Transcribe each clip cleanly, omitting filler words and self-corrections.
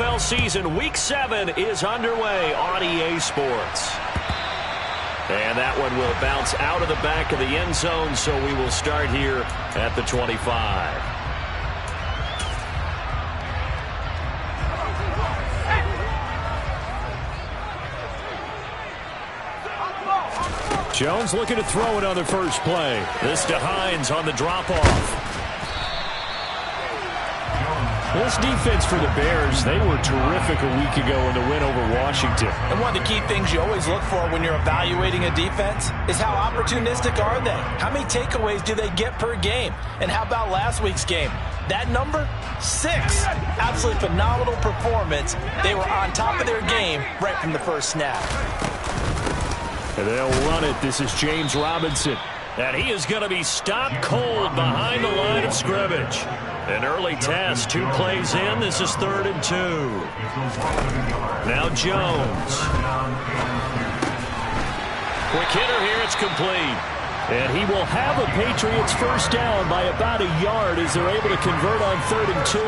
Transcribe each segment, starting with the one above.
NFL season, Week 7 is underway on EA Sports. And that one will bounce out of the back of the end zone, so we will start here at the 25. Jones looking to throw it on the first play. This to Hines on the drop-off. This defense for the Bears, they were terrific a week ago in the win over Washington. And one of the key things you always look for when you're evaluating a defense is how opportunistic are they? How many takeaways do they get per game? And how about last week's game? That number? 6. Absolutely phenomenal performance. They were on top of their game right from the first snap. And they'll run it. This is James Robinson. And he is going to be stopped cold behind the line of scrimmage. An early test, 2 plays in. This is 3rd and 2. Now Jones. Quick hitter here. It's complete. And he will have a Patriots first down by about a yard as they're able to convert on 3rd and 2.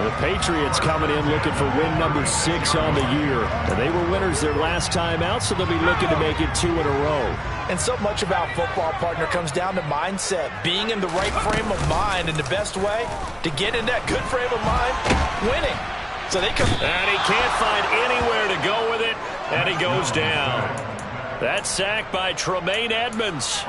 The Patriots coming in looking for win number 6 on the year. And they were winners their last time out, so they'll be looking to make it 2 in a row. And so much about football, partner, comes down to mindset. Being in the right frame of mind, and the best way to get in that good frame of mind, winning. So they come. And he can't find anywhere to go with it, and he goes down. That sack by Tremaine Edmonds.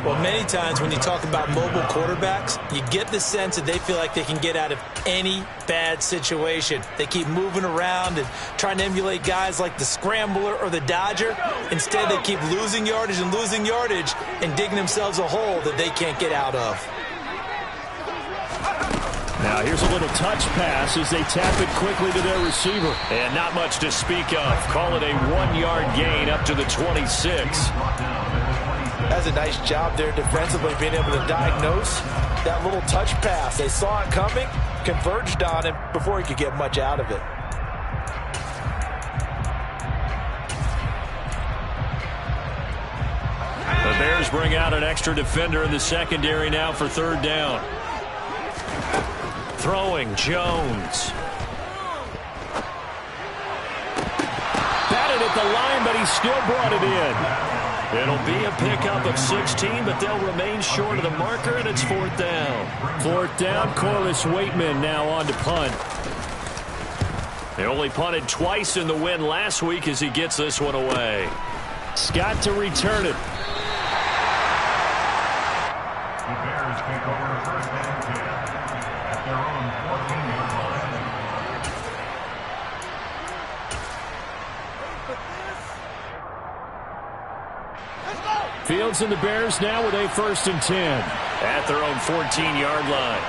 Well, many times when you talk about mobile quarterbacks, you get the sense that they feel like they can get out of any bad situation. They keep moving around and trying to emulate guys like the Scrambler or the Dodger. Instead, they keep losing yardage and digging themselves a hole that they can't get out of. Now here's a little touch pass as they tap it quickly to their receiver. And not much to speak of. Call it a 1-yard gain up to the 26. That's a nice job there defensively, being able to diagnose that little touch pass. They saw it coming, converged on him before he could get much out of it. The Bears bring out an extra defender in the secondary now for 3rd down. Throwing, Jones. Batted at the line, but he still brought it in. It'll be a pickup of 16, but they'll remain short of the marker, and it's 4th down. 4th down, Corliss Waitman now on to punt. They only punted twice in the win last week as he gets this one away. Scott to return it. The Bears take over 1st and 10 at their own 14-yard line. Fields and the Bears now with a 1st and 10 at their own 14-yard line.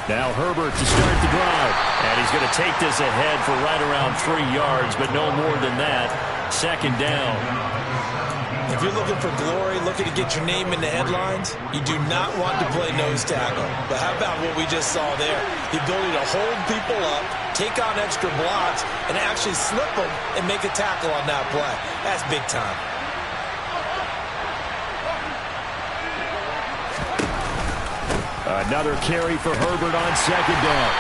Now Herbert to start the drive. And he's going to take this ahead for right around 3 yards, but no more than that. 2nd down. If you're looking for glory, looking to get your name in the headlines, you do not want to play nose tackle. But how about what we just saw there? The ability to hold people up, take on extra blocks, and actually slip them and make a tackle on that play. That's big time. Another carry for Herbert on 2nd down.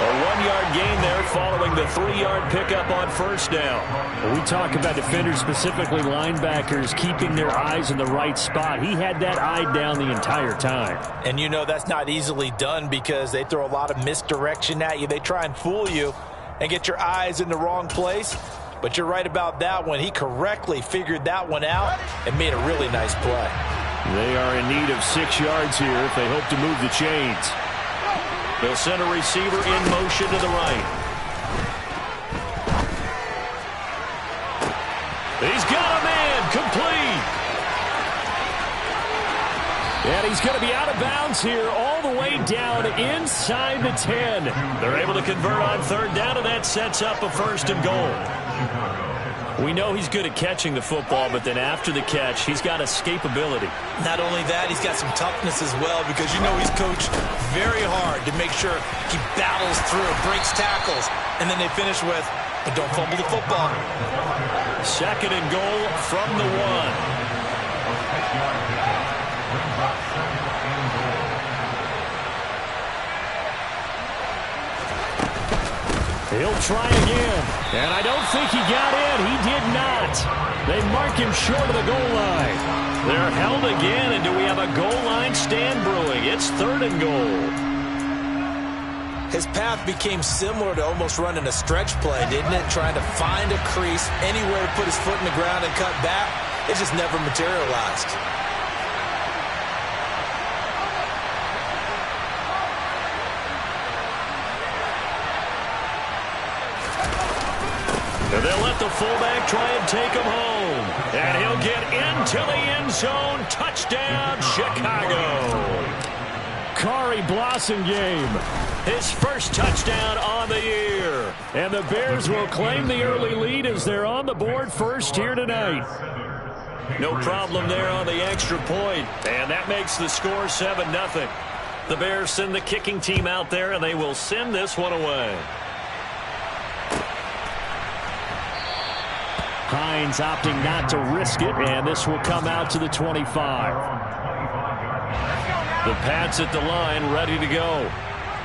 A 1-yard gain there following the 3-yard pickup on 1st down. When we talk about defenders, specifically linebackers, keeping their eyes in the right spot. He had that eye down the entire time. And you know that's not easily done because they throw a lot of misdirection at you. They try and fool you and get your eyes in the wrong place. But you're right about that one. He correctly figured that one out and made a really nice play. They are in need of 6 yards here if they hope to move the chains. They'll send a receiver in motion to the right. He's got a man, complete. And he's going to be out of bounds here all the way down inside the 10. They're able to convert on 3rd down, and that sets up a 1st and goal. We know he's good at catching the football, but then after the catch, he's got escapability. Not only that, he's got some toughness as well because you know he's coached very hard to make sure he battles through, breaks tackles, and then they finish with, but don't fumble the football. 2nd and goal from the 1. He'll try again. And I don't think he got in. He did not. They mark him short of the goal line. They're held again, and do we have a goal line stand brewing? It's 3rd and goal. His path became similar to almost running a stretch play, didn't it? Trying to find a crease, anywhere to put his foot in the ground and cut back. It just never materialized. And they'll let the fullback try and take him home. And he'll get into the end zone. Touchdown, Chicago. Kari Blasingame, his first touchdown on the year. And the Bears will claim the early lead as they're on the board first here tonight. No problem there on the extra point. And that makes the score 7-0. The Bears send the kicking team out there, and they will send this one away. Hines opting not to risk it, and this will come out to the 25. The Pats at the line, ready to go.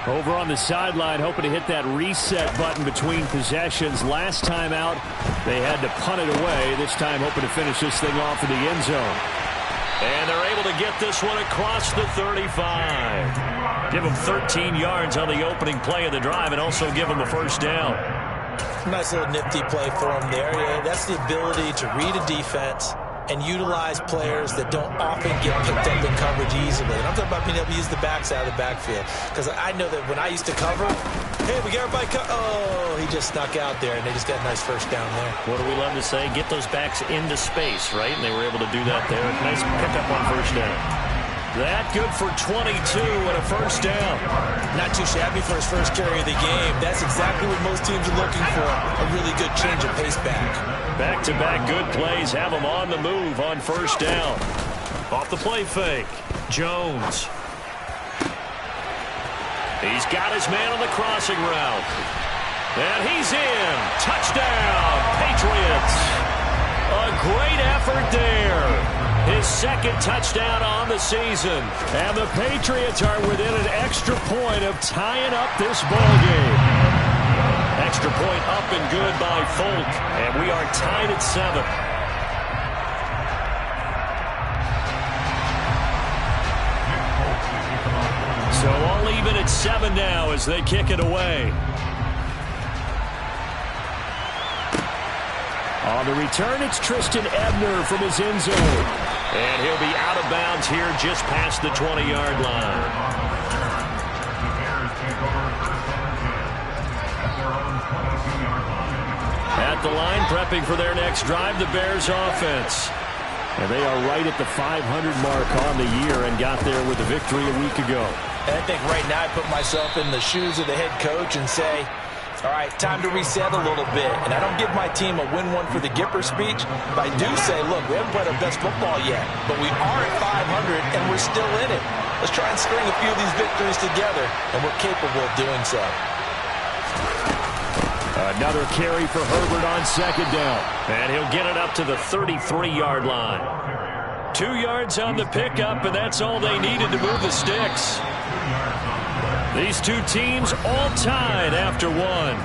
Over on the sideline, hoping to hit that reset button between possessions. Last time out, they had to punt it away. This time, hoping to finish this thing off in the end zone. And they're able to get this one across the 35. Give them 13 yards on the opening play of the drive and also give them a first down. Nice little nifty play for him there. Yeah, that's the ability to read a defense and utilize players that don't often get picked up in coverage easily. And I'm talking about being able to use the backs out of the backfield. Because I know that when I used to cover, hey, we got everybody oh, he just snuck out there, and they just got a nice first down there. What do we love to say? Get those backs into space, right? And they were able to do that there. Nice pickup on first down. That good for 22 and a first down. Not too shabby for his first carry of the game. That's exactly what most teams are looking for. A really good change of pace back. Back-to-back good plays have him on the move on first down. Off the play fake. Jones. He's got his man on the crossing route. And he's in. Touchdown, Patriots. A great effort there. His second touchdown on the season. And the Patriots are within an extra point of tying up this ballgame. Extra point up and good by Folk. And we are tied at 7. So all even at 7 now as they kick it away. On the return, it's Tristan Ebner from his end zone. And he'll be out of bounds here just past the 20-yard line. At the line, prepping for their next drive, the Bears offense. And they are right at the 500 mark on the year and got there with a victory a week ago. And I think right now I put myself in the shoes of the head coach and say, all right, time to reset a little bit. And I don't give my team a win one for the Gipper speech, but I do say, look, we haven't played our best football yet, but we are at 500 and we're still in it. Let's try and string a few of these victories together, and we're capable of doing so. Another carry for Herbert on second down. And he'll get it up to the 33-yard line. 2 yards on the pickup, and that's all they needed to move the sticks. These two teams all tied after one.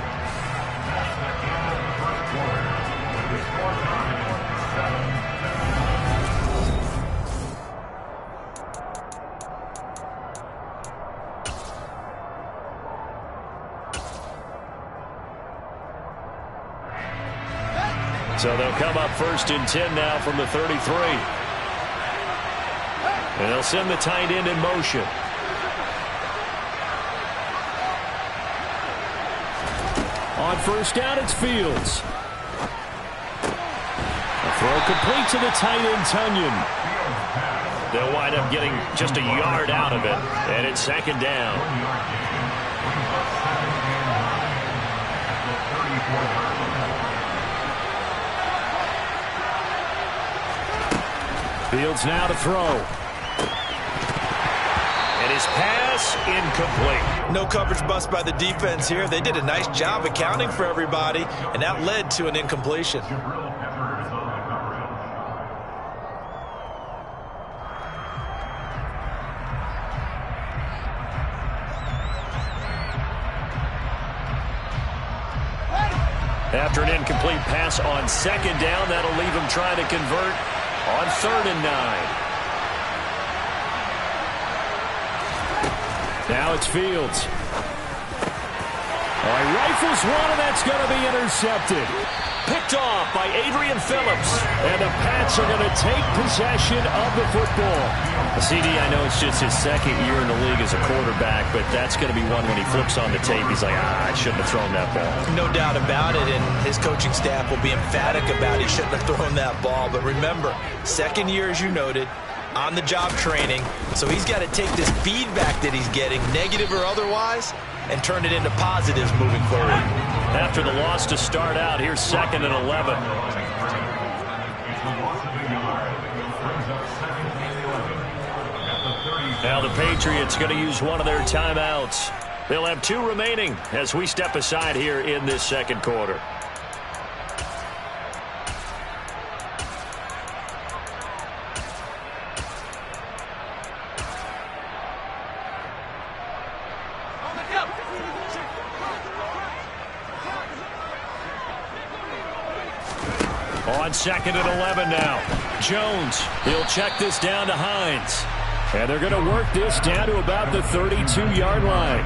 So they'll come up 1st and 10 now from the 33. And they'll send the tight end in motion. On first down, it's Fields. A throw complete to the tight end, Tunyon. They'll wind up getting just a yard out of it. And it's second down. Fields now to throw. And his pass incomplete. No coverage bust by the defense here. They did a nice job accounting for everybody, and that led to an incompletion. After an incomplete pass on second down, that'll leave him trying to convert on 3rd and 9. Now it's Fields. All right, rifles one, and that's going to be intercepted. Picked off by Adrian Phillips. And the Pats are going to take possession of the football. CD, I know it's just his second year in the league as a quarterback, but that's going to be one when he flips on the tape. He's like, I shouldn't have thrown that ball. No doubt about it, and his coaching staff will be emphatic about he shouldn't have thrown that ball. But remember, second year, as you noted, on-the-job training. So he's got to take this feedback that he's getting, negative or otherwise, and turn it into positives moving forward. After the loss to start out, here's 2nd and 11. Now the Patriots going to use one of their timeouts. They'll have 2 remaining as we step aside here in this second quarter. On 2nd and 11 now. Jones, he'll check this down to Hines. And they're going to work this down to about the 32-yard line.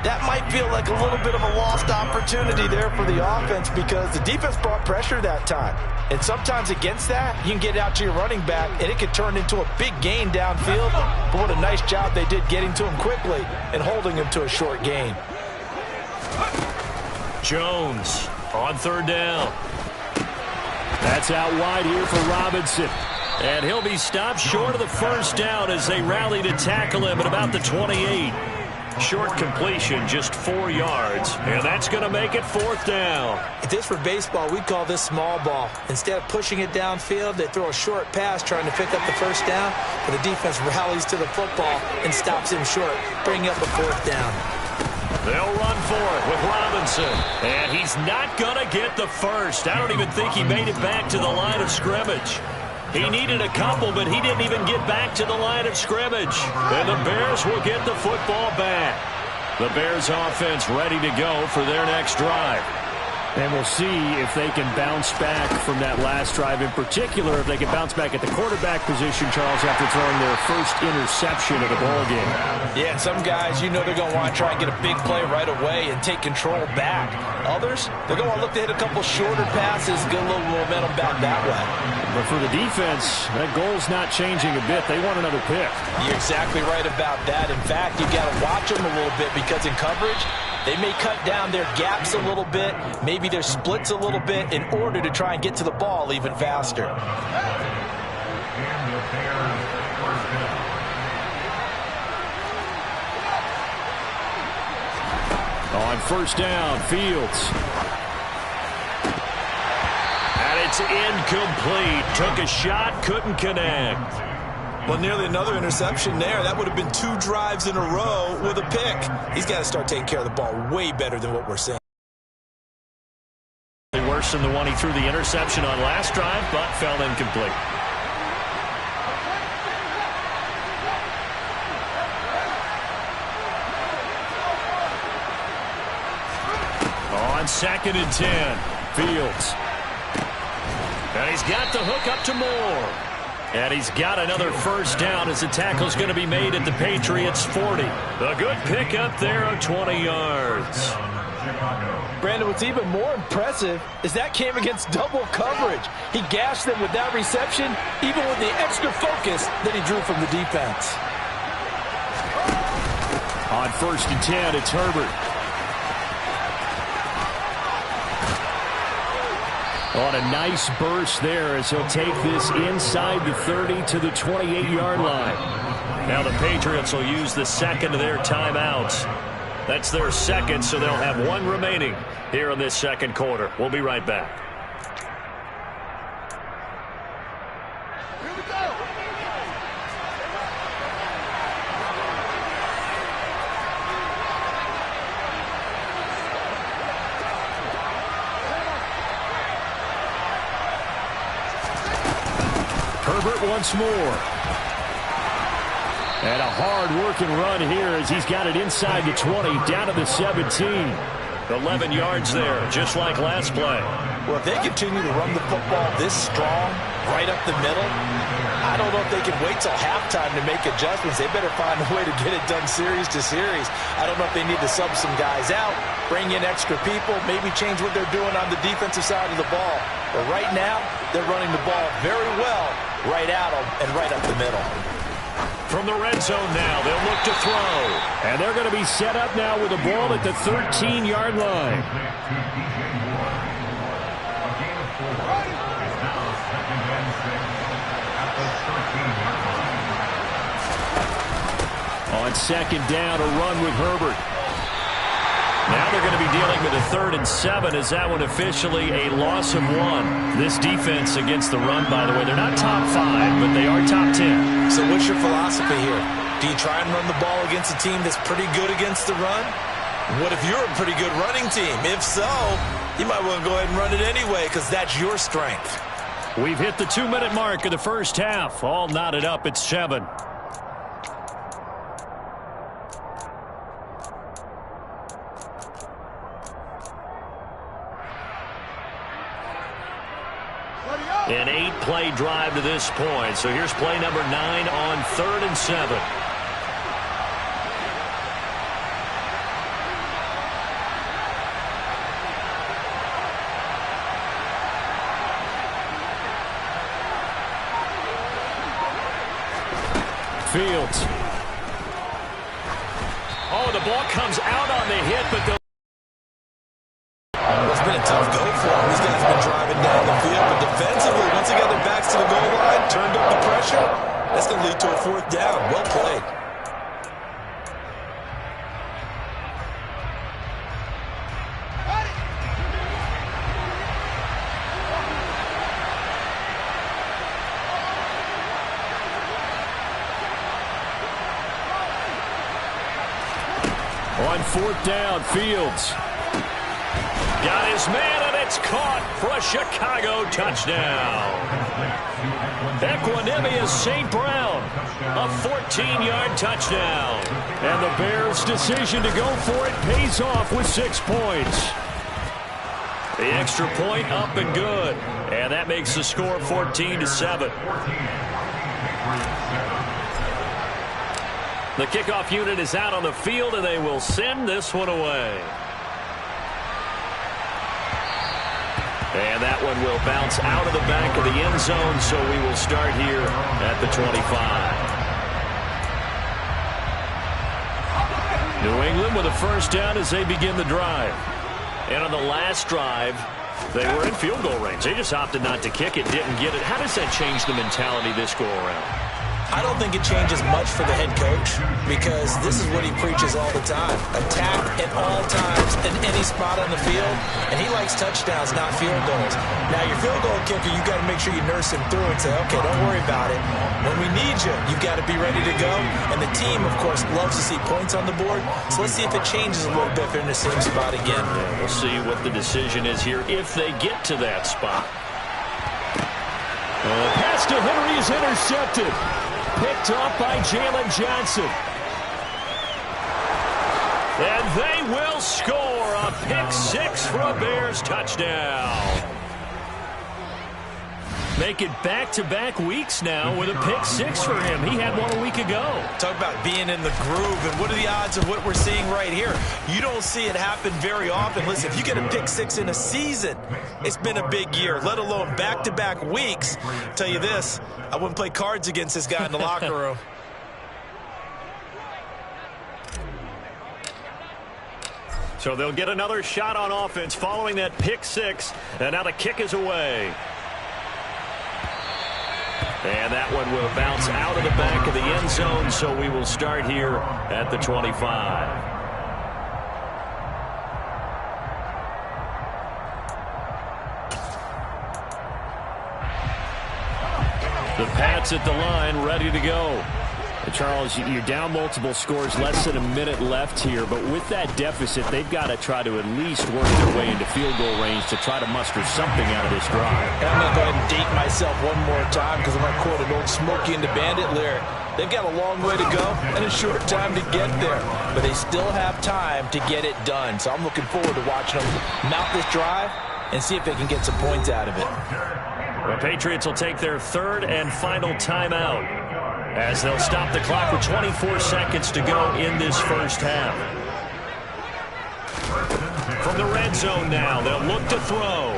That might feel like a little bit of a lost opportunity there for the offense because the defense brought pressure that time. And sometimes against that, you can get out to your running back, and it could turn into a big gain downfield. But what a nice job they did getting to him quickly and holding him to a short gain. Jones on 3rd down. That's out wide here for Robinson. And he'll be stopped short of the 1st down as they rally to tackle him at about the 28. Short completion, just 4 yards. And that's going to make it 4th down. If this were baseball, we'd call this small ball. Instead of pushing it downfield, they throw a short pass trying to pick up the 1st down. But the defense rallies to the football and stops him short, bringing up a 4th down. They'll run for it with Robinson. And he's not going to get the 1st. I don't even think he made it back to the line of scrimmage. He needed a couple, but he didn't even get back to the line of scrimmage. And the Bears will get the football back. The Bears offense ready to go for their next drive. And we'll see if they can bounce back from that last drive. In particular, if they can bounce back at the quarterback position, Charles, after throwing their first interception of the ball game. Yeah, and some guys, you know they're going to want to try and get a big play right away and take control back. Others, they're going to want to look to hit a couple shorter passes, get a little momentum back that way. But for the defense, that goal's not changing a bit. They want another pick. You're exactly right about that. In fact, you've got to watch them a little bit because in coverage, they may cut down their gaps a little bit, maybe their splits a little bit in order to try and get to the ball even faster. On 1st down, Fields. And it's incomplete. Took a shot, couldn't connect. Well, nearly another interception there. That would have been 2 drives in a row with a pick. He's got to start taking care of the ball way better than what we're seeing. Worse than the one he threw the interception on last drive, but fell incomplete. On 2nd and 10, Fields. And he's got the hook up to Moore. And he's got another 1st down as the tackle's going to be made at the Patriots' 40. A good pickup there of 20 yards. Brandon, what's even more impressive is that came against double coverage. He gashed them with that reception, even with the extra focus that he drew from the defense. On 1st and 10, it's Herbert. On a nice burst there as he'll take this inside the 30 to the 28-yard line. Now the Patriots will use the 2nd of their timeouts. That's their 2nd, so they'll have 1 remaining here in this second quarter. We'll be right back. Herbert once more. And a hard-working run here as he's got it inside the 20, down to the 17. 11 yards there, just like last play. Well, if they continue to run the football this strong, right up the middle, I don't know if they can wait till halftime to make adjustments. They better find a way to get it done series to series. I don't know if they need to sub some guys out, bring in extra people, maybe change what they're doing on the defensive side of the ball. But right now, they're running the ball very well right at them and right up the middle. From the red zone now, they'll look to throw. And they're going to be set up now with the ball at the 13-yard line. On second down, a run with Herbert. Now they're going to be dealing with a 3rd and 7 as that one officially a loss of 1. This defense against the run, by the way, they're not top 5, but they are top 10. So what's your philosophy here? Do you try and run the ball against a team that's pretty good against the run? What if you're a pretty good running team? If so, you might want to go ahead and run it anyway because that's your strength. We've hit the 2-minute mark of the first half. All knotted up at 7. An 8-play drive to this point. So here's play number 9 on 3rd and 7. Fields. Oh, the ball comes out on the hit, but the It's been a tough go for him. These guys have been driving down the field, but defensively, once they got their backs to the goal line, turned up the pressure, that's going to lead to a 4th down. Well played. On 4th down, Fields. Got his man, and it's caught for a Chicago touchdown. Equanimous St. Brown, a 14-yard touchdown. And the Bears' decision to go for it pays off with 6 points. The extra point up and good. And that makes the score 14-7. The kickoff unit is out on the field, and they will send this one away. And that one will bounce out of the back of the end zone, so we will start here at the 25. New England with a first down as they begin the drive. And on the last drive, they were in field goal range. They just opted not to kick it, didn't get it. How does that change the mentality this go around? I don't think it changes much for the head coach because this is what he preaches all the time. Attack at all times in any spot on the field, and he likes touchdowns, not field goals. Now, your field goal kicker, you've got to make sure you nurse him through and say, okay, don't worry about it. When we need you, you've got to be ready to go. And the team, of course, loves to see points on the board. So let's see if it changes a little bit if they're in the same spot again. Yeah, we'll see what the decision is here if they get to that spot. Pass to Henry is intercepted. Picked off by Jalen Johnson. And they will score a pick 6 for a Bears touchdown. Make it back-to-back weeks now with a pick 6 for him. He had one a week ago. Talk about being in the groove, and what are the odds of what we're seeing right here? You don't see it happen very often. Listen, if you get a pick 6 in a season, it's been a big year, let alone back-to-back weeks. I'll tell you this, I wouldn't play cards against this guy in the locker room. So they'll get another shot on offense following that pick 6, and now the kick is away. And that one will bounce out of the back of the end zone, so we will start here at the 25. The Pats at the line, ready to go. Charles, you're down multiple scores, less than a minute left here, but with that deficit, they've got to try to at least work their way into field goal range to try to muster something out of this drive. And I'm going to go ahead and date myself one more time because I'm going to quote an old Smokey and the Bandit lyric. They've got a long way to go and a short time to get there, but they still have time to get it done. So I'm looking forward to watching them mount this drive and see if they can get some points out of it. The Patriots will take their third and final timeout as they'll stop the clock with 24 seconds to go in this first half. From the red zone now, they'll look to throw.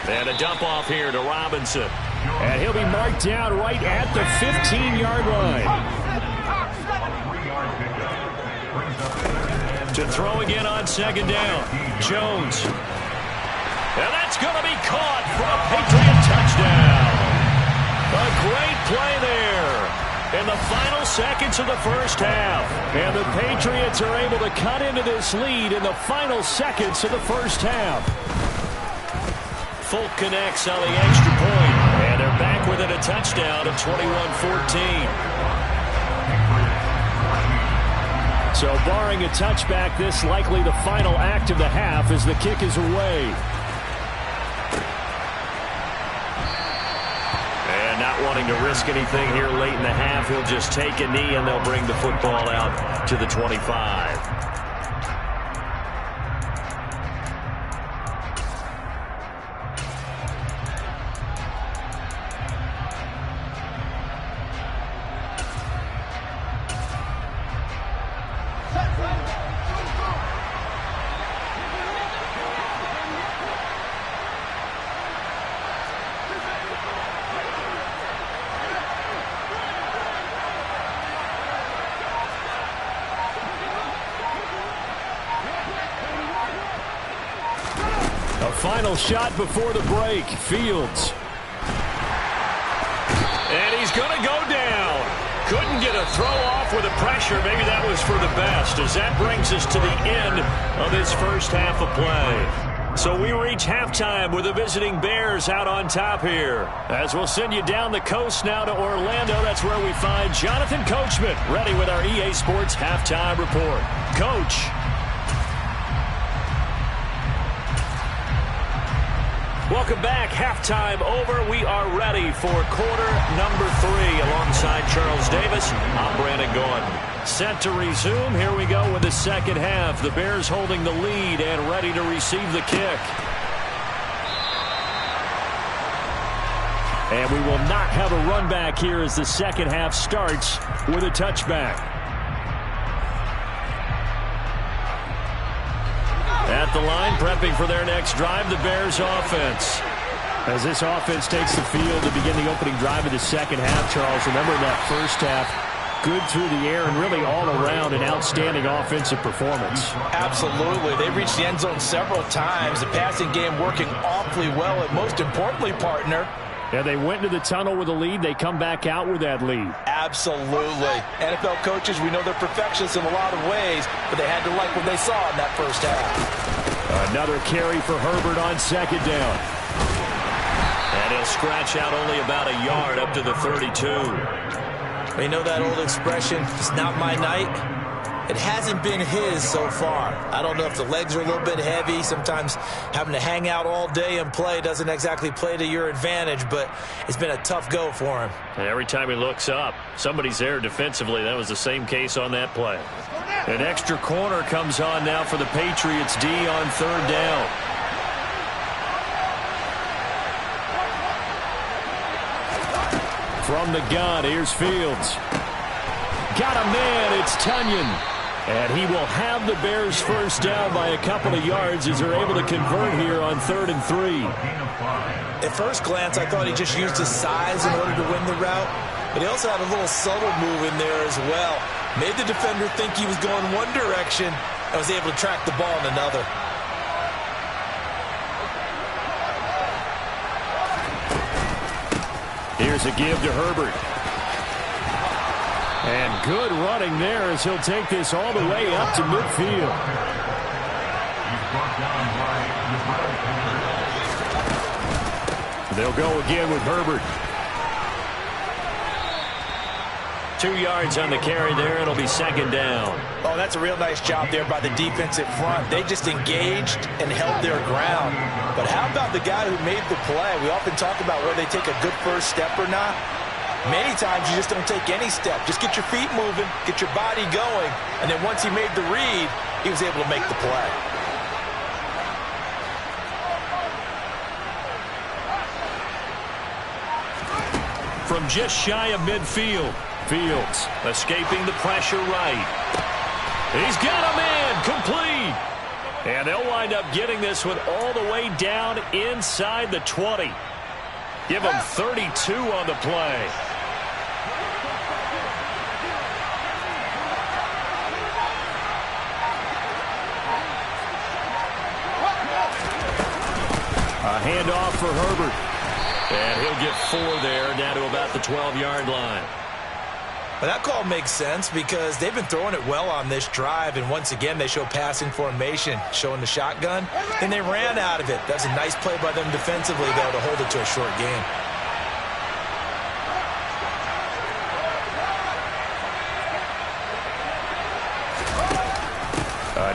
And a dump off here to Robinson. And he'll be marked down right at the 15-yard line. To throw again on second down. Jones. And that's going to be caught for a Patriot touchdown. A great play there in the final seconds of the first half. And the Patriots are able to cut into this lead in the final seconds of the first half. Folk connects on the extra point. And they're back within a touchdown of 21-14. So barring a touchback, this likely the final act of the half as the kick is away. Not wanting to risk anything here late in the half, he'll just take a knee and they'll bring the football out to the 25. Final shot before the break. Fields. And he's going to go down. Couldn't get a throw off with the pressure. Maybe that was for the best, as that brings us to the end of this first half of play. So we reach halftime with the visiting Bears out on top here. As we'll send you down the coast now to Orlando. That's where we find Jonathan Coachman ready with our EA Sports halftime report. Coach. Welcome back. Halftime over. We are ready for quarter number 3 alongside Charles Davis. I'm Brandon Gordon. Set to resume. Here we go with the second half. The Bears holding the lead and ready to receive the kick. And we will not have a run back here as the second half starts with a touchback. At the line, prepping for their next drive, the Bears offense. As this offense takes the field to begin the opening drive of the second half, Charles, remember that first half, good through the air and really all around an outstanding offensive performance. Absolutely. They reached the end zone several times. The passing game working awfully well, and most importantly, partner, yeah, they went into the tunnel with a lead. They come back out with that lead. Absolutely. NFL coaches, we know they're perfectionists in a lot of ways, but they had to like what they saw in that first half. Another carry for Herbert on second down. And he'll scratch out only about a yard up to the 32. You know that old expression, it's not my night? It hasn't been his so far. I don't know if the legs are a little bit heavy. Sometimes having to hang out all day and play doesn't exactly play to your advantage, but it's been a tough go for him. And every time he looks up, somebody's there defensively. That was the same case on that play. An extra corner comes on now for the Patriots D on third down. From the gun, here's Fields. Got a man, it's Tunyon. And he will have the Bears first down by a couple of yards as they're able to convert here on 3rd and 3. At first glance, I thought he just used his size in order to win the route, but he also had a little subtle move in there as well. Made the defender think he was going one direction and was able to track the ball in another. Here's a give to Herbert. And good running there as he'll take this all the way up to midfield. They'll go again with Herbert. 2 yards on the carry there. It'll be second down. Oh, that's a real nice job there by the defensive front. They just engaged and held their ground. But how about the guy who made the play? We often talk about whether they take a good first step or not. Many times you just don't take any step. Just get your feet moving, get your body going, and then once he made the read, he was able to make the play. From just shy of midfield, Fields escaping the pressure right. He's got a man complete. And they'll wind up getting this one all the way down inside the 20. Give them 32 on the play. A handoff for Herbert. And he'll get 4 there, down to about the 12-yard line. But that call makes sense because they've been throwing it well on this drive, and once again they show passing formation, showing the shotgun, and they ran out of it. That's a nice play by them defensively, though, to hold it to a short gain.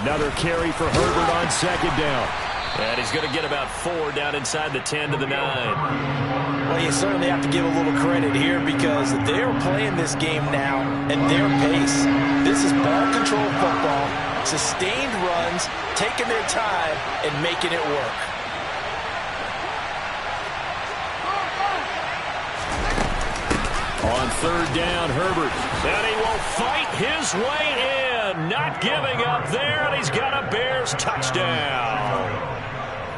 Another carry for Herbert on second down. And he's going to get about 4 down inside the 10 to the 9. Well, you certainly have to give a little credit here because they're playing this game now at their pace. This is ball control football, sustained runs, taking their time, and making it work. On third down, Herbert. And he will fight his way in. Not giving up there, and he's got a Bears touchdown.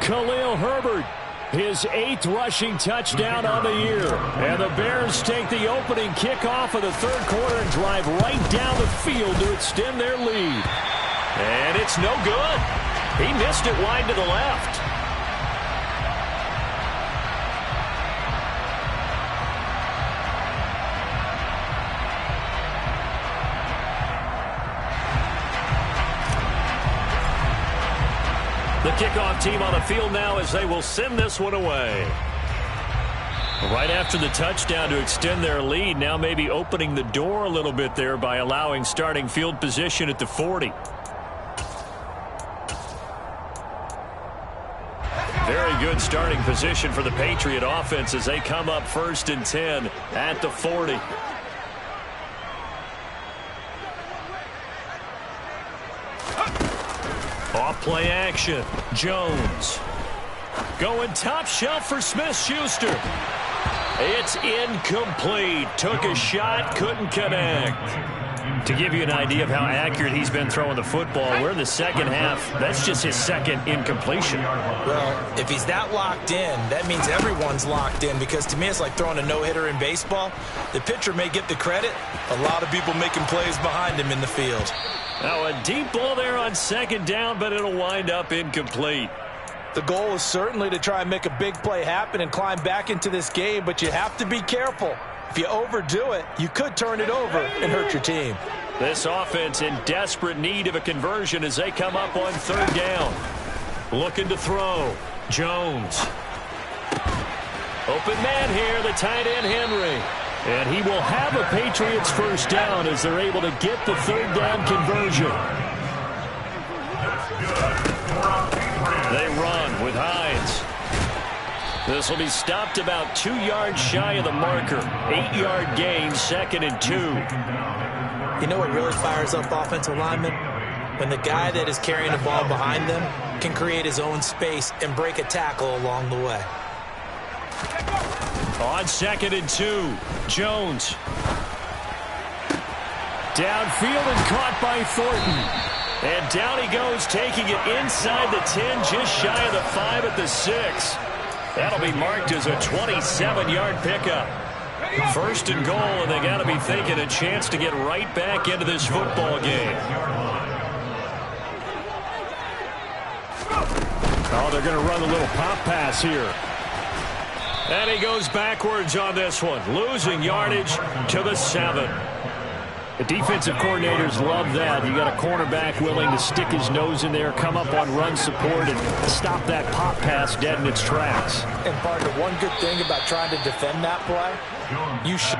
Khalil Herbert, his 8th rushing touchdown on the year. And the Bears take the opening kickoff of the third quarter and drive right down the field to extend their lead. And it's no good. He missed it wide to the left. The kickoff team on the field now as they will send this one away. Right after the touchdown to extend their lead, now maybe opening the door a little bit there by allowing starting field position at the 40. Very good starting position for the Patriot offense as they come up 1st and 10 at the 40. Off play action. Jones. Going top shelf for Smith-Schuster. It's incomplete. Took a shot, couldn't connect. To give you an idea of how accurate he's been throwing the football, we're in the second half. That's just his 2nd incompletion. Well, if he's that locked in, that means everyone's locked in because to me it's like throwing a no-hitter in baseball. The pitcher may get the credit. A lot of people making plays behind him in the field. Now a deep ball there on 2nd down, but it'll wind up incomplete. The goal is certainly to try and make a big play happen and climb back into this game, but you have to be careful. If you overdo it, you could turn it over and hurt your team. This offense in desperate need of a conversion as they come up on 3rd down. Looking to throw. Jones. Open man here, the tight end Henry. And he will have a Patriots 1st down as they're able to get the 3rd down conversion. They run with Hines. This will be stopped about 2 yards shy of the marker. 8-yard gain, 2nd and 2. You know what really fires up offensive linemen? When the guy that is carrying the ball behind them can create his own space and break a tackle along the way. On 2nd and 2, Jones. Downfield and caught by Thornton. And down he goes, taking it inside the 10, just shy of the 5 at the 6. That'll be marked as a 27-yard pickup. 1st and goal, and they got to be thinking a chance to get right back into this football game. Oh, they're going to run a little pop pass here. And he goes backwards on this one, losing yardage to the 7. The defensive coordinators love that. You got a cornerback willing to stick his nose in there, come up on run support, and stop that pop pass dead in its tracks. And partner, one good thing about trying to defend that play, you should.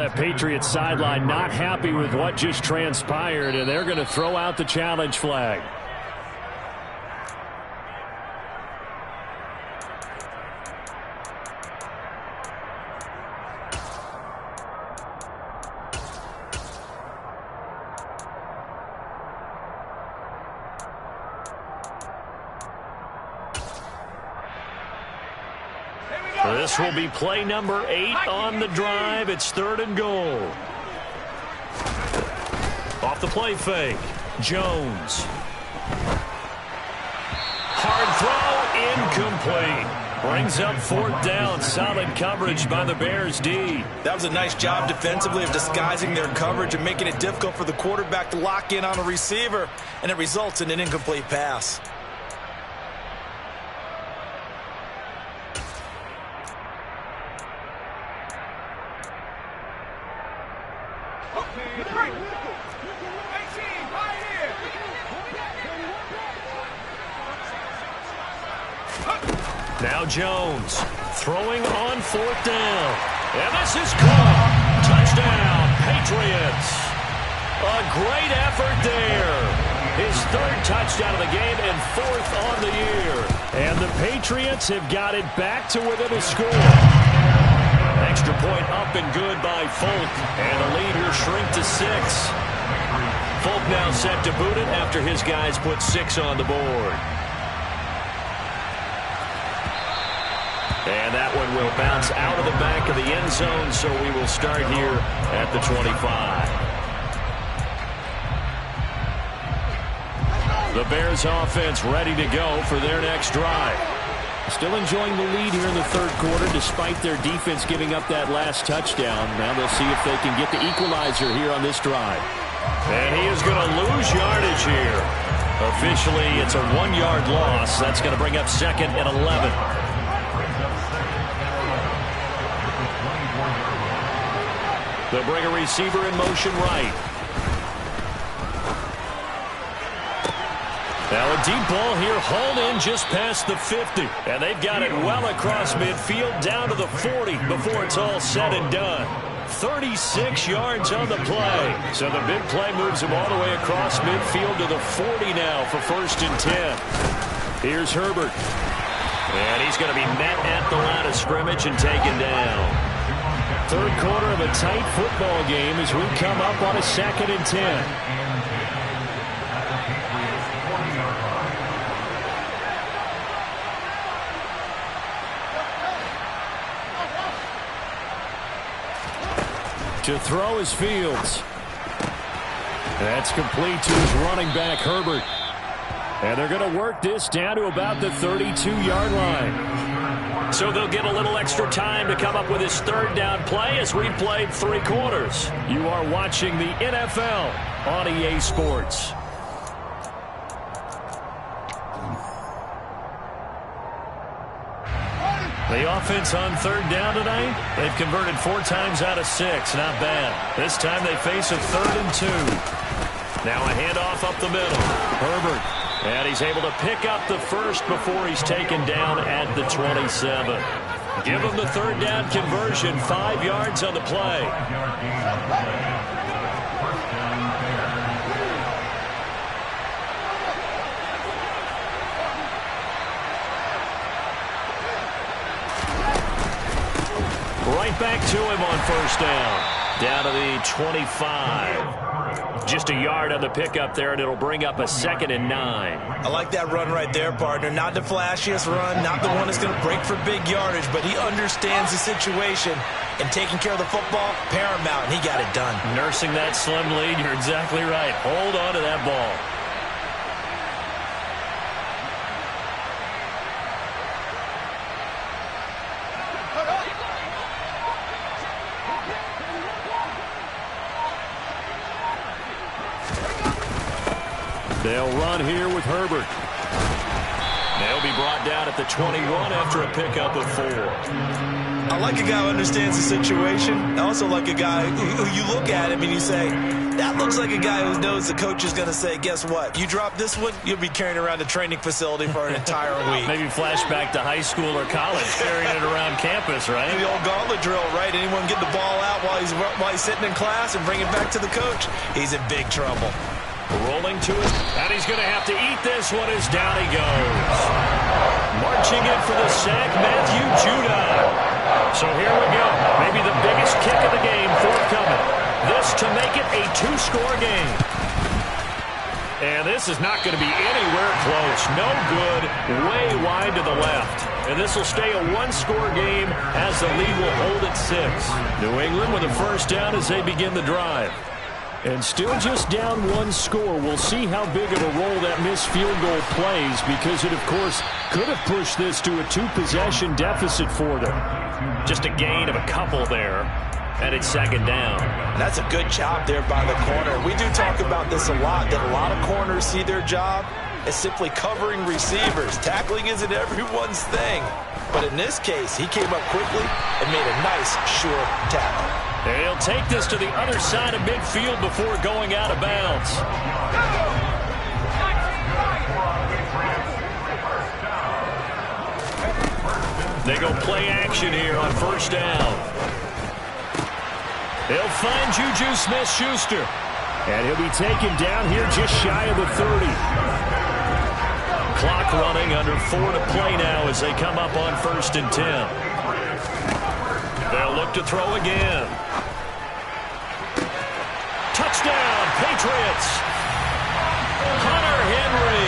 that Patriots sideline not happy with what just transpired, and they're going to throw out the challenge flag. This will be play number 8 on the drive. It's 3rd and goal. Off the play fake. Jones. Hard throw, incomplete. Brings up 4th down. Solid coverage by the Bears D. That was a nice job defensively of disguising their coverage and making it difficult for the quarterback to lock in on a receiver, and it results in an incomplete pass. Now Jones throwing on 4th down. And this is caught. Touchdown, Patriots. A great effort there. His 3rd touchdown of the game and 4th on the year. And the Patriots have got it back to within a score. Extra point up and good by Folk. And the lead here shrink to 6. Folk now set to boot it after his guys put 6 on the board. And that one will bounce out of the back of the end zone, so we will start here at the 25. The Bears offense ready to go for their next drive. Still enjoying the lead here in the 3rd quarter despite their defense giving up that last touchdown. Now they'll see if they can get the equalizer here on this drive. And he is going to lose yardage here. Officially, it's a 1-yard loss. That's going to bring up 2nd and 11. They'll bring a receiver in motion right. Now a deep ball here, hauled in just past the 50. And they've got it well across midfield, down to the 40 before it's all said and done. 36 yards on the play. So the big play moves him all the way across midfield to the 40 now for 1st and 10. Here's Herbert. And he's going to be met at the line of scrimmage and taken down. 3rd quarter of a tight football game as we come up on a 2nd and 10. To throw is Fields. That's complete to his running back, Herbert. And they're going to work this down to about the 32-yard line. So they'll get a little extra time to come up with his 3rd down play as we've played 3 quarters. You are watching the NFL on EA Sports. The offense on 3rd down tonight, they've converted 4 times out of 6. Not bad. This time they face a 3rd and 2. Now a handoff up the middle. Herbert. And he's able to pick up the 1st before he's taken down at the 27. Give him the 3rd down conversion. 5 yards on the play. Right back to him on 1st down. Down to the 25. Just a yard on the pickup there, and it'll bring up a 2nd and 9. I like that run right there, partner. Not the flashiest run, not the one that's going to break for big yardage, but he understands the situation, and taking care of the football, paramount, and he got it done. Nursing that slim lead, you're exactly right. Hold on to that ball. They'll run here with Herbert. They'll be brought down at the 21 after a pickup of 4. I like a guy who understands the situation. I also like a guy who you look at him and you say, That looks like a guy who knows the coach is going to say, guess what? You drop this one, you'll be carrying around the training facility for an entire week. Maybe flashback to high school or college, carrying it around campus, right? The old gauntlet drill, right? Anyone get the ball out while he's sitting in class and bring it back to the coach? He's in big trouble. Rolling to it, and he's going to have to eat this one as down he goes. Marching in for the sack, Matthew Judon. So here we go. Maybe the biggest kick of the game forthcoming. This to make it a two-score game. And this is not going to be anywhere close. No good. Way wide to the left. And this will stay a one-score game as the lead will hold at 6. New England with a first down as they begin the drive. And still just down one score. We'll see how big of a role that missed field goal plays, because it, of course, could have pushed this to a 2-possession deficit for them. Just a gain of a couple there. And it's second down. That's a good job there by the corner. We do talk about this a lot, that a lot of corners see their job as simply covering receivers. Tackling isn't everyone's thing. But in this case, he came up quickly and made a nice, sure tackle. And he'll take this to the other side of midfield before going out of bounds. They go play action here on first down. They'll find Juju Smith-Schuster. And he'll be taken down here just shy of the 30. Clock running, under 4 to play now as they come up on 1st and 10. They'll look to throw again. Touchdown, Patriots. Hunter Henry,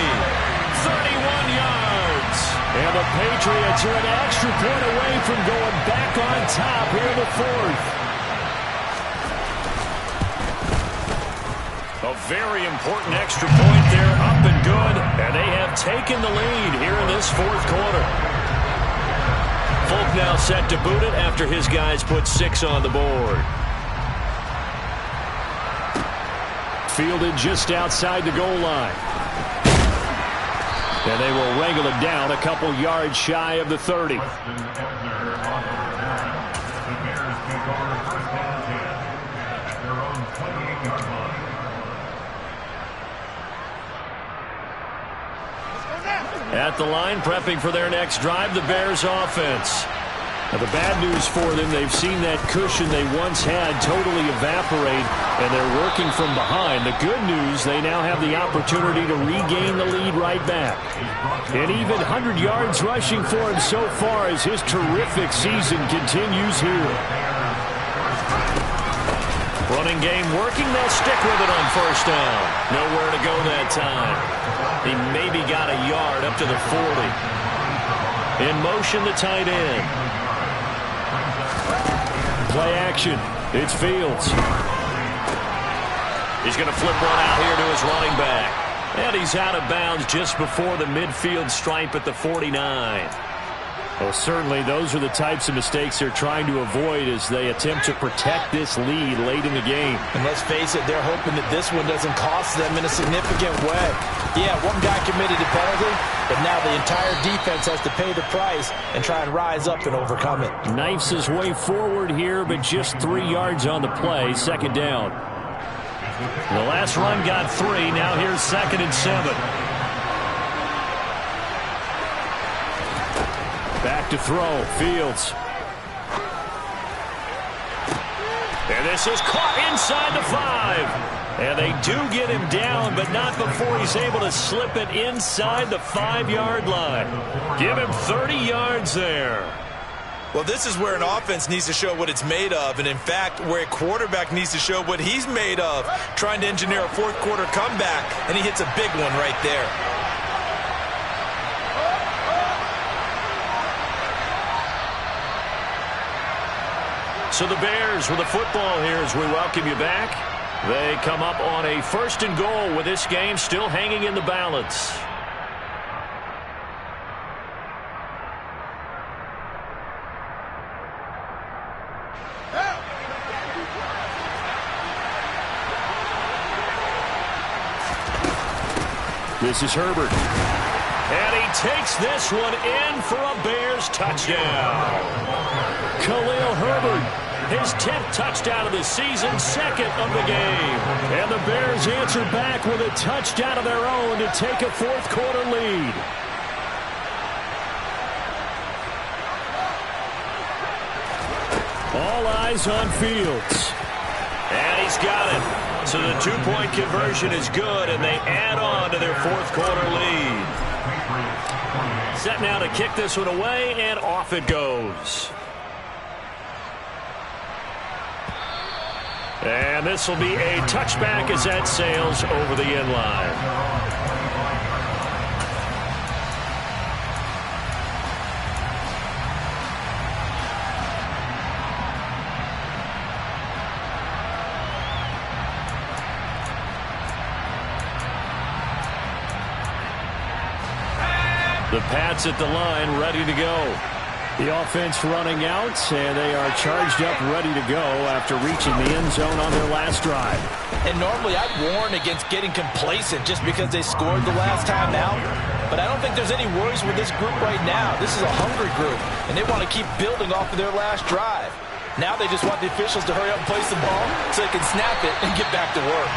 31 yards. And the Patriots are an extra point away from going back on top here in the 4th. A very important extra point there, up and good. And they have taken the lead here in this 4th quarter. Folk now set to boot it after his guys put 6 on the board. Fielded just outside the goal line. And they will wrangle it down a couple yards shy of the 30. At the line, prepping for their next drive, the Bears offense. Now, the bad news for them, they've seen that cushion they once had totally evaporate, and they're working from behind. The good news, they now have the opportunity to regain the lead right back. And even 100 yards rushing for him so far as his terrific season continues here. Running game working, they'll stick with it on first down. Nowhere to go that time. He maybe got a yard up to the 40. In motion, the tight end. Play action. It's Fields. He's going to flip one out here to his running back. And he's out of bounds just before the midfield stripe at the 49. Well, certainly those are the types of mistakes they're trying to avoid as they attempt to protect this lead late in the game. And let's face it, they're hoping that this one doesn't cost them in a significant way. Yeah, one guy committed a penalty, but now the entire defense has to pay the price and try and rise up and overcome it. Knifes his way forward here, but just 3 yards on the play. Second down. The last run got 3. Now here's 2nd and 7. Back to throw. Fields. And this is caught inside the 5. And they do get him down, but not before he's able to slip it inside the 5-yard line. Give him 30 yards there. Well, this is where an offense needs to show what it's made of, and in fact, where a quarterback needs to show what he's made of, trying to engineer a 4th quarter comeback, and he hits a big one right there. So the Bears with the football here as we welcome you back. They come up on a 1st and goal with this game still hanging in the balance. This is Herbert. And he takes this one in for a Bears touchdown. Khalil Herbert his 10th touchdown of the season, second of the game. And the Bears answer back with a touchdown of their own to take a fourth-quarter lead. All eyes on Fields. And he's got it. So the two-point conversion is good, and they add on to their fourth-quarter lead. Set now to kick this one away, and off it goes. And this will be a touchback as that sails over the end line. The Pats at the line, ready to go. The offense running out, and they are charged up, ready to go after reaching the end zone on their last drive. And normally I'd warn against getting complacent just because they scored the last time out. But I don't think there's any worries with this group right now. This is a hungry group, and they want to keep building off of their last drive. Now they just want the officials to hurry up and place the ball so they can snap it and get back to work.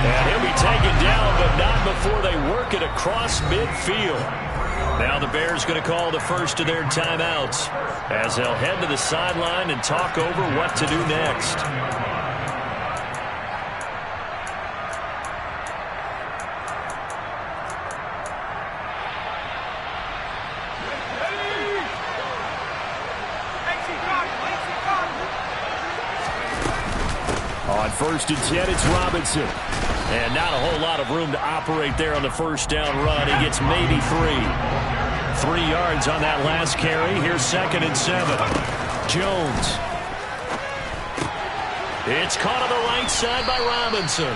And he'll be taken down, but not before they work it across midfield. Now the Bears going to call the first of their timeouts as they'll head to the sideline and talk over what to do next. On 1st and 10, it's Robinson. And not a whole lot of room to operate there on the first down run. He gets maybe 3. 3 yards on that last carry. Here's 2nd and 7. Jones. It's caught on the right side by Robinson.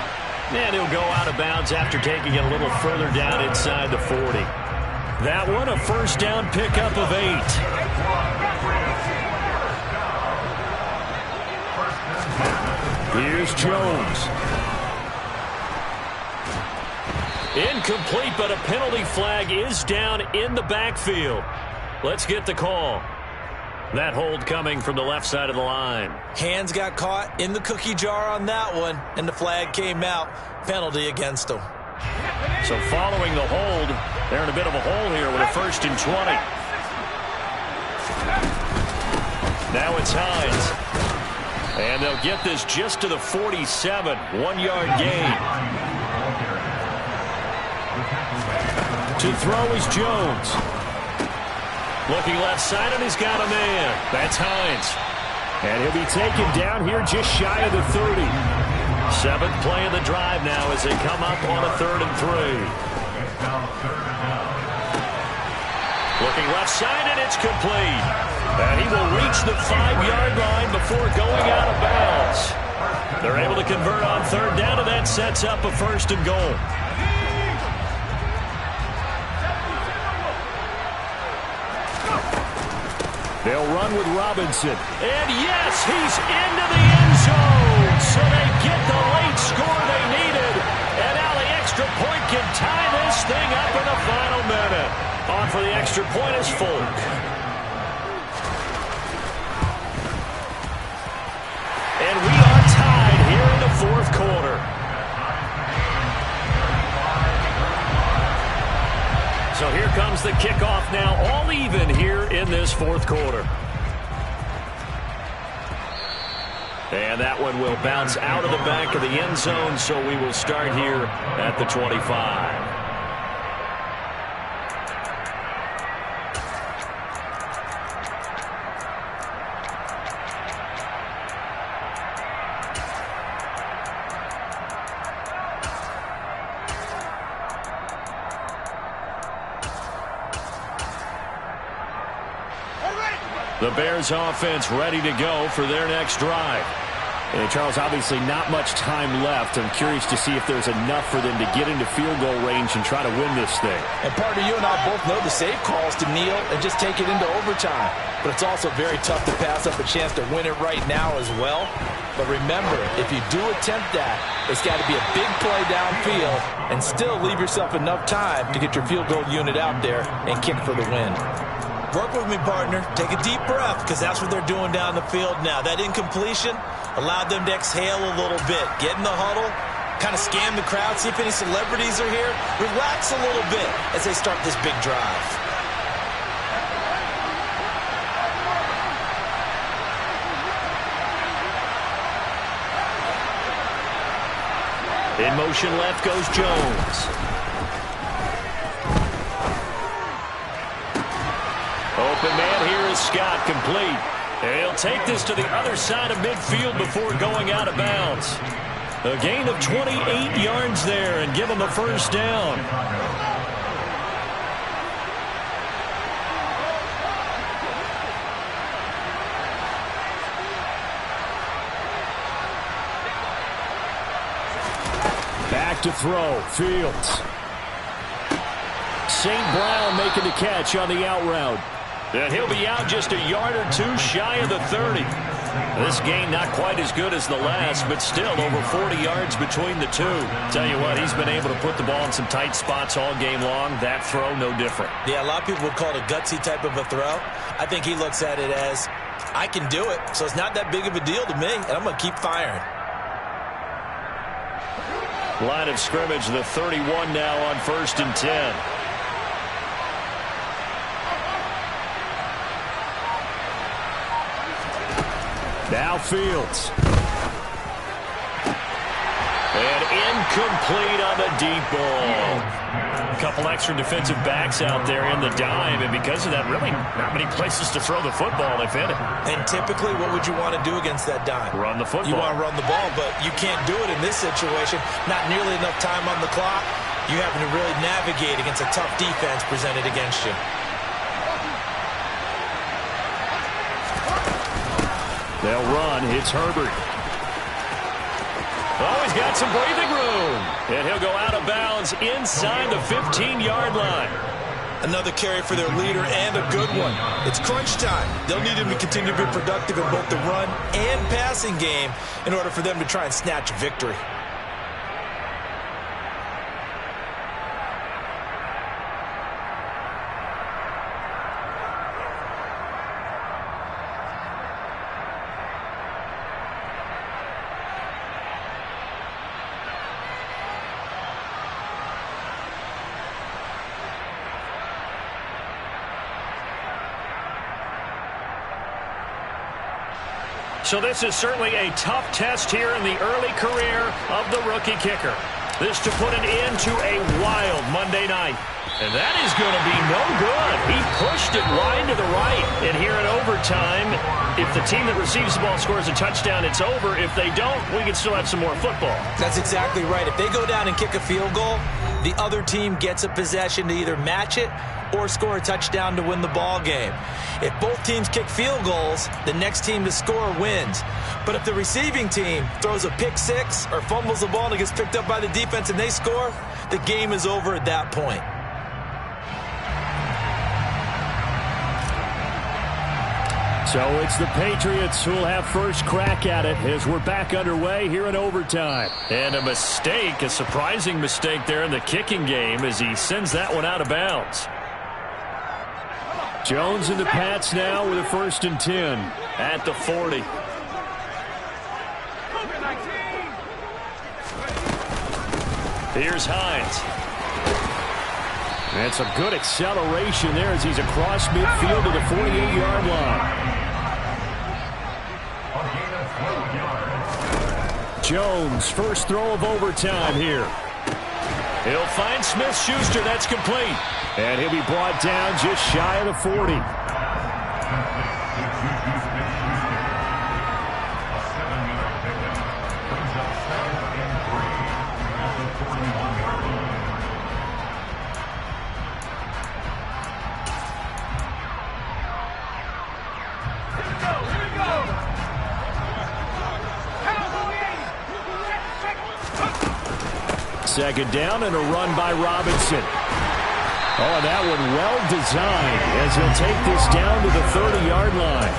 And he'll go out of bounds after taking it a little further down inside the 40. That one, a first down pickup of 8. Here's Jones. Incomplete, but a penalty flag is down in the backfield. Let's get the call. That hold coming from the left side of the line. Hands got caught in the cookie jar on that one, and the flag came out. Penalty against them. So following the hold, they're in a bit of a hole here with a 1st and 20. Now it's Hines. And they'll get this just to the 47. 1-yard gain. To throw is Jones. Looking left side, and he's got a man. That's Hines. And he'll be taken down here just shy of the 30. 7th play of the drive now as they come up on a 3rd and 3. Looking left side, and it's complete. And he will reach the 5-yard line before going out of bounds. They're able to convert on 3rd down, and that sets up a 1st and goal. They'll run with Robinson. And yes, he's into the end zone. So they get the late score they needed. And now the extra point can tie this thing up in the final minute. On for the extra point is Folk. And we are tied here in the 4th quarter. So here comes the kickoff now, all even here in this 4th quarter. And that one will bounce out of the back of the end zone, so we will start here at the 25. The Bears offense ready to go for their next drive. And Charles, obviously not much time left. I'm curious to see if there's enough for them to get into field goal range and try to win this thing. And partner, you and I both know the safe calls to kneel and just take it into overtime. But it's also very tough to pass up a chance to win it right now as well. But remember, if you do attempt that, it's got to be a big play downfield and still leave yourself enough time to get your field goal unit out there and kick for the win. Work with me, partner. Take a deep breath, because that's what they're doing down the field now. That incompletion allowed them to exhale a little bit. Get in the huddle, kind of scan the crowd, see if any celebrities are here. Relax a little bit as they start this big drive. In motion left goes Jones. Open man here is Scott, complete. And he'll take this to the other side of midfield before going out of bounds. A gain of 28 yards there and give him a first down. Back to throw, Fields. St. Brown making the catch on the out route. And he'll be out just a yard or two shy of the 30. This gain not quite as good as the last, but still over 40 yards between the two. Tell you what, he's been able to put the ball in some tight spots all game long. That throw, no different. Yeah, a lot of people would call it a gutsy type of a throw. I think he looks at it as, I can do it, so it's not that big of a deal to me, and I'm going to keep firing. Line of scrimmage, the 31 now on 1st and 10. Now Fields. And incomplete on the deep ball. A couple extra defensive backs out there in the dime, and because of that, really not many places to throw the football if any. And typically, what would you want to do against that dime? Run the football. You want to run the ball, but you can't do it in this situation. Not nearly enough time on the clock. You having to really navigate against a tough defense presented against you. They'll run. It's Herbert. Oh, he's got some breathing room. And he'll go out of bounds inside the 15-yard line. Another carry for their leader and a good one. It's crunch time. They'll need him to continue to be productive in both the run and passing game in order for them to try and snatch a victory. So this is certainly a tough test here in the early career of the rookie kicker. This to put an end to a wild Monday night. And that is going to be no good. He pushed it wide to the right. And here in overtime, if the team that receives the ball scores a touchdown, it's over. If they don't, we can still have some more football. That's exactly right. If they go down and kick a field goal, the other team gets a possession to either match it or score a touchdown to win the ball game. If both teams kick field goals, the next team to score wins. But if the receiving team throws a pick six or fumbles the ball and it gets picked up by the defense and they score, the game is over at that point. So it's the Patriots who will have first crack at it as we're back underway here in overtime. And a mistake, a surprising mistake there in the kicking game as he sends that one out of bounds. Jones and the Pats now with a 1st and 10 at the 40. Here's Hines. And some good acceleration there as he's across midfield to the 48-yard line. Jones, first throw of overtime here. He'll find Smith-Schuster. That's complete. And he'll be brought down just shy of the 40. Second down and a run by Robinson. Oh, and that one well designed as he'll take this down to the 30-yard line.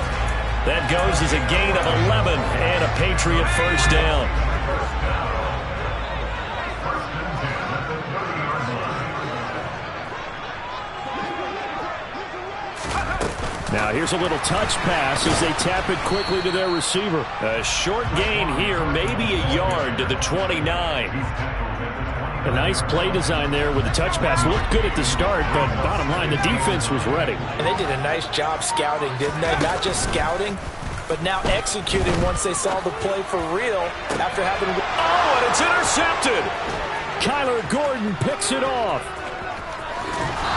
That goes as a gain of 11 and a Patriot first down. Now here's a little touch pass as they tap it quickly to their receiver. A short gain here, maybe a yard to the 29. A nice play design there with the touch pass. Looked good at the start, but bottom line, the defense was ready. And they did a nice job scouting, didn't they? Not just scouting, but now executing once they saw the play for real after having... Oh, and it's intercepted! Kyler Gordon picks it off.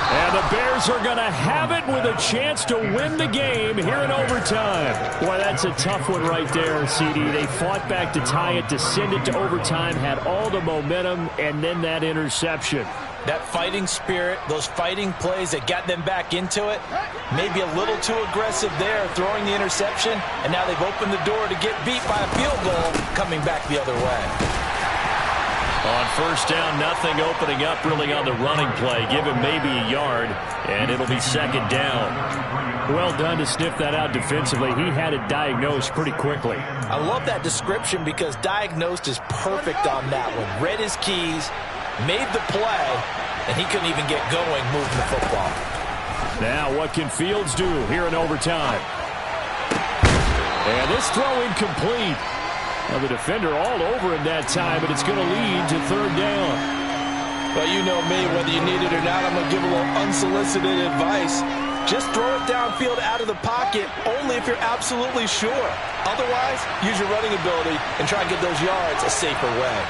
And the Bears are going to have it with a chance to win the game here in overtime. Boy, that's a tough one right there, CD. They fought back to tie it, to send it to overtime, had all the momentum, and then that interception. That fighting spirit, those fighting plays that got them back into it, maybe a little too aggressive there, throwing the interception, and now they've opened the door to get beat by a field goal coming back the other way. On first down, nothing opening up really on the running play. Give him maybe a yard, and it'll be second down. Well done to sniff that out defensively. He had it diagnosed pretty quickly. I love that description because diagnosed is perfect on that one. Read his keys, made the play, and he couldn't even get going moving the football. Now what can Fields do here in overtime? And this throw incomplete. Now the defender all over him that time, but it's going to lead to third down. Well, you know me, whether you need it or not, I'm going to give a little unsolicited advice. Just throw it downfield out of the pocket, only if you're absolutely sure. Otherwise, use your running ability and try and get those yards a safer way.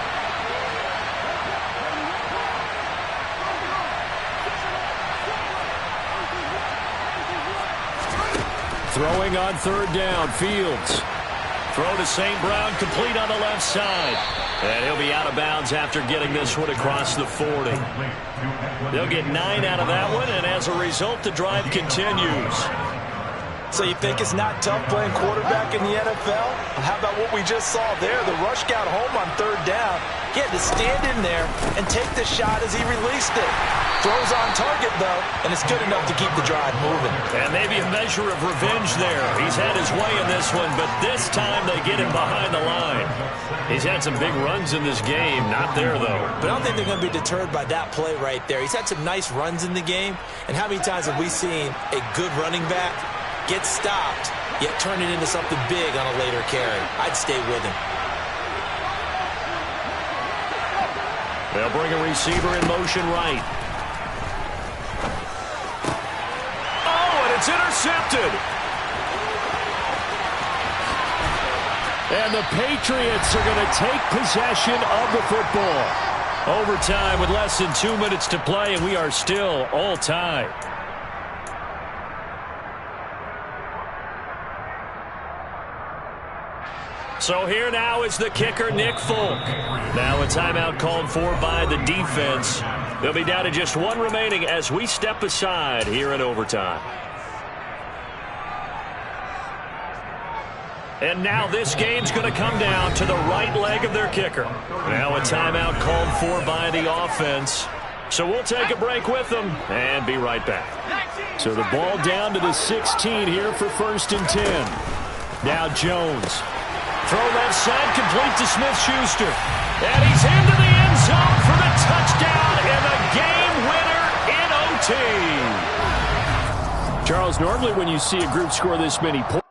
Throwing on third down, Fields. Throw to St. Brown, complete on the left side. And he'll be out of bounds after getting this one across the 40. They'll get 9 out of that one, and as a result, the drive continues. So you think it's not tough playing quarterback in the NFL? How about what we just saw there? The rush got home on third down. He had to stand in there and take the shot as he released it. Throws on target, though, and it's good enough to keep the drive moving. And maybe a measure of revenge there. He's had his way in this one, but this time they get him behind the line. He's had some big runs in this game. Not there, though. But I don't think they're going to be deterred by that play right there. He's had some nice runs in the game, and how many times have we seen a good running back get stopped, yet turn it into something big on a later carry? I'd stay with him. They'll bring a receiver in motion right. Oh, and it's intercepted. And the Patriots are going to take possession of the football. Overtime with less than 2 minutes to play, and we are still all tied. So here now is the kicker, Nick Folk. Now a timeout called for by the defense. They'll be down to just one remaining as we step aside here in overtime. And now this game's going to come down to the right leg of their kicker. Now a timeout called for by the offense. So we'll take a break with them and be right back. So the ball down to the 16 here for 1st and 10. Now Jones. Throw left side, complete to Smith-Schuster. And he's into the end zone for the touchdown and the game winner in OT. Charles, normally when you see a group score this many points,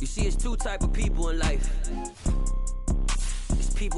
you see, it's two type of people in life. It's people that